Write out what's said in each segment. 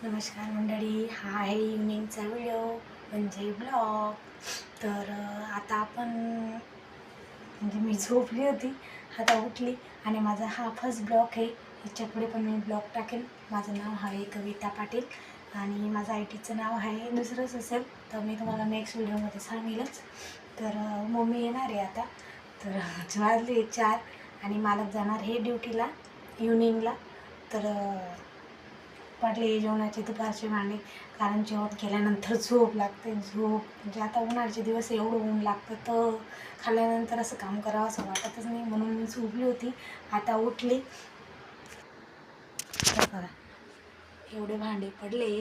नमस्कार मंडळी, हा आहे इव्हनिंगचा व्हिडिओ म्हणजे ब्लॉग. तर आता आपण म्हणजे मी झोपली होती, आता उठली आणि माझा हा फर्स्ट ब्लॉग आहे. ह्याच्या पुढे पण मी ब्लॉग टाकेल. माझं नाव आहे कविता पाटील आणि माझं IT चं नाव आहे दुसरंच असेल तर मी तुम्हाला नेक्स्ट व्हिडिओमध्ये सांगेलच. तर मम्मी येणार आहे आता. तर वाजले 4 आणि मालक जाणार हे ड्युटीला इव्हनिंगला. तर पडले जेवणाचे दुपारचे भांडे, कारण जेवण केल्यानंतर झोप लागते. म्हणजे आता उन्हाळ्याचे दिवस एवढं ऊन लागतं तर खाल्ल्यानंतर असं काम करावं असं वाटतच नाही, म्हणून मी झोपली होती. आता उठली. बघा एवढे भांडे पडले,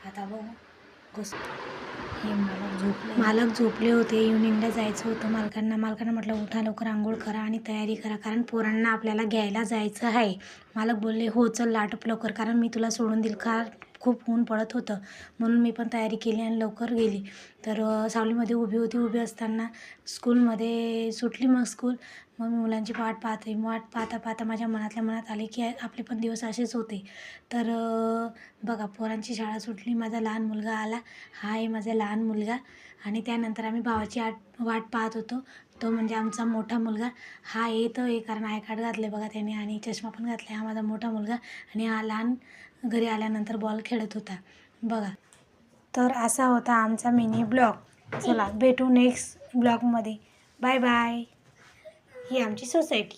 आता बघू हे मालक झोपले होते. इव्हनिंगला जायचं होतं मालकांना म्हटलं उठा लवकर, आंघोळ करा आणि तयारी करा, कारण पोरांना आपल्याला घ्यायला जायचं आहे. मालक बोलले हो चल लाटप लवकर, कारण मी तुला सोडून देईल, खूप ऊन पडत होतं. म्हणून मी पण तयारी केली आणि लवकर गेली. तर सावलीमध्ये उभी असताना स्कूलमध्ये सुटली. मग मग मी मुलांची वाट पाहता माझ्या मनातल्या मनात आले की आपले पण दिवस असेच होते. तर बघा पोरांची शाळा सुटली, माझा लहान मुलगा आला. हा आहे माझा लहान मुलगा. आणि त्यानंतर आम्ही भावाची वाट पाहत होतो. तो म्हणजे आमचा मोठा मुलगा. हा येतो आहे कारण आय कार्ड घातले बघा त्याने आणि चष्मा पण घातला. हा माझा मोठा मुलगा आणि हा लहान घरी आल्यानंतर बॉल खेळत होता बघा. तर असा होता आमचा मिनी ब्लॉग. चला भेटू नेक्स्ट ब्लॉगमध्ये. Bye bye. ही आमची सोसायटी.